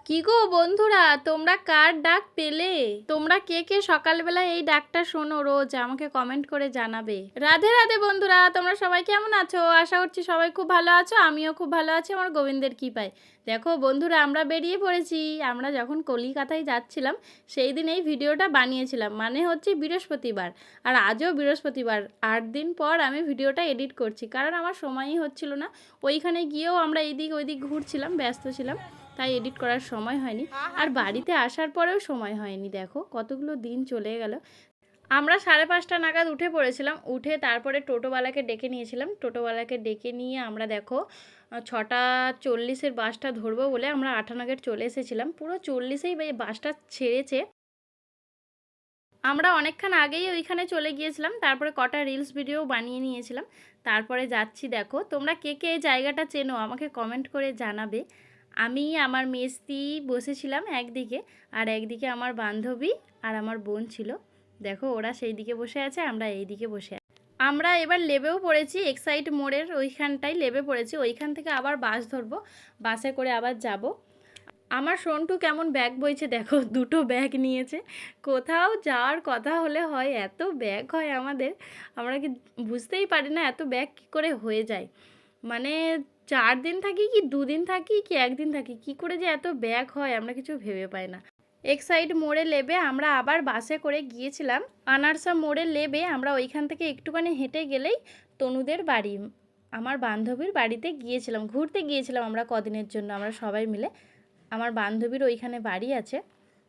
কি গো বন্ধুরা, তোমরা কার ডাক পেলে? তোমরা কে কে সকালবেলা এই ডাকটা শোনো রোজ আমাকে কমেন্ট করে জানাবে। রাধে রাধে বন্ধুরা, তোমরা সবাই কেমন আছো? আশা করছি সবাই খুব ভালো আছো, আমিও খুব ভালো আছি আমার গোবিন্দের কৃপায়। দেখো বন্ধুরা, আমরা বেরিয়ে পড়েছি। আমরা যখন কলিকাতায় যাচ্ছিলাম সেই দিন এই ভিডিওটা বানিয়েছিলাম, মানে হচ্ছে বৃহস্পতিবার। আর আজও বৃহস্পতিবার, 8 দিন পর আমি ভিডিওটা এডিট করছি, কারণ আমার সময়ই হচ্ছিল না। ওইখানে গিয়েও আমরা এইদিক ওইদিক ঘুরছিলাম, ব্যস্ত ছিলাম, তাই এডিট করার সময় হয়নি। আর বাড়িতে আসার পরেও সময় হয়নি। দেখো কতগুলো দিন চলে গেল। আমরা 5:30 নাগাদ উঠে পড়েছিলাম, উঠে তারপরে টোটোওয়ালাকে ডেকে নিয়েছিলাম। টোটোওয়ালাকে ডেকে নিয়ে আমরা দেখো 6:40-এর বাসটা ধরবো বলে আমরা 8 নাগাদ চলে এসেছিলাম। পুরো 40-এই বাসটা ছেড়েছে। আমরা অনেকক্ষণ আগেই ওইখানে চলে গিয়েছিলাম, তারপরে কটা রিলস ভিডিও বানিয়ে নিয়েছিলাম। তারপরে যাচ্ছি। দেখো তোমরা কে কে এই জায়গাটা চেনো আমাকে কমেন্ট করে জানাবে। আমি আমার মেস্তি বসেছিলাম একদিকে, আর একদিকে আমার বান্ধবী আর আমার বোন ছিল। দেখো ওরা সেই দিকে বসে আছে, আমরা এই দিকে বসে আছি। আমরা এবার লেবেও পড়েছি, এক্সাইড মোড়ের ওইখানটায় লেবে পড়েছি। ওইখান থেকে আবার বাস ধরবো, বাসে করে আবার যাব। আমার সন্টু কেমন ব্যাগ বইছে দেখো, দুটো ব্যাগ নিয়েছে। কোথাও যাওয়ার কথা হলে হয় এত ব্যাগ হয় আমাদের, আমরা কি বুঝতেই পারি না এত ব্যাগ কী করে হয়ে যায়। মানে 4 দিন থাকি কি 2 দিন থাকি কি 1 দিন থাকি, কি করে যে এত ব্যাগ হয় আমরা কিছু ভেবে পাই না। এক্সাইড মোড়ে লেবে আমরা আবার বাসে করে গিয়েছিলাম আনারসা মোড়ে লেবে। আমরা ওইখান থেকে একটুখানি হেঁটে গেলেই তনুদের বাড়ি। আমার বান্ধবীর বাড়িতে গিয়েছিলাম, ঘুরতে গিয়েছিলাম আমরা কদিনের জন্য, আমরা সবাই মিলে। আমার বান্ধবীর ওইখানে বাড়ি আছে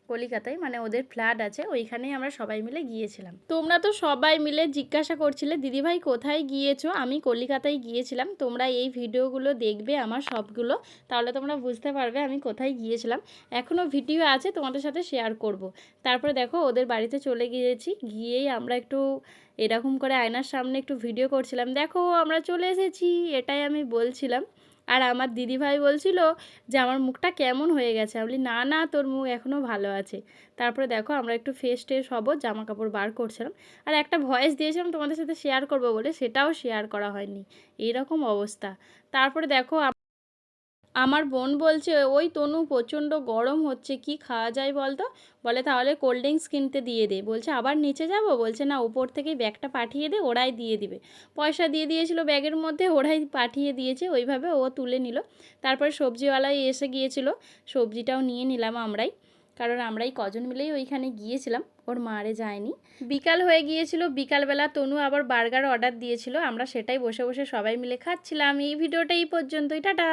কলিকাতায়, মানে ওদের ফ্ল্যাট আছে, ওইখানেই আমরা সবাই মিলে গিয়েছিলাম। তোমরা তো সবাই মিলে জিজ্ঞাসা করছিলে দিদিভাই কোথায় গিয়েছো। আমি কলিকাতায় গিয়েছিলাম। তোমরা এই ভিডিওগুলো দেখবে আমার সবগুলো, তাহলে তোমরা বুঝতে পারবে আমি কোথায় গিয়েছিলাম। এখনও ভিডিও আছে, তোমাদের সাথে শেয়ার করব। তারপরে দেখো ওদের বাড়িতে চলে গিয়েছি, গিয়েই আমরা একটু এরকম করে আয়নার সামনে একটু ভিডিও করছিলাম। দেখো আমরা চলে এসেছি, এটাই আমি বলছিলাম। আর আমার দিদিভাই বলছিল যে আমার মুখটা কেমন হয়ে গেছে। আমি বলি না না, তোর মুখ এখনও ভালো আছে। তারপরে দেখো আমরা একটু ফ্রেশ ট্রেশ হবো, জামা কাপড় বার করছিলাম। আর একটা ভয়েস দিয়েছিলাম তোমাদের সাথে শেয়ার করবো বলে, সেটাও শেয়ার করা হয়নি। এইরকম অবস্থা। তারপরে দেখো আমার বোন বলছে ওই তনু প্রচণ্ড গরম হচ্ছে, কি খাওয়া যায় বলতো। বলে তাহলে কোল্ড ড্রিঙ্কস কিনতে দিয়ে দে। বলছে আবার নিচে যাব, বলছে না উপর থেকেই ব্যাগটা পাঠিয়ে দে, ওরাই দিয়ে দিবে। পয়সা দিয়ে দিয়েছিল ব্যাগের মধ্যে, ওরাই পাঠিয়ে দিয়েছে, ওইভাবে ও তুলে নিল। তারপরে সবজিওয়ালাই এসে গিয়েছিল, সবজিটাও নিয়ে নিলাম আমরাই, কারণ আমরাই কজন মিলেই ওইখানে গিয়েছিলাম, ওর মারে যায়নি। বিকাল হয়ে গিয়েছিল, বিকালবেলা তনু আবার বার্গার অর্ডার দিয়েছিল, আমরা সেটাই বসে বসে সবাই মিলে খাচ্ছিলাম। এই ভিডিওটা এই পর্যন্তই, টাটা।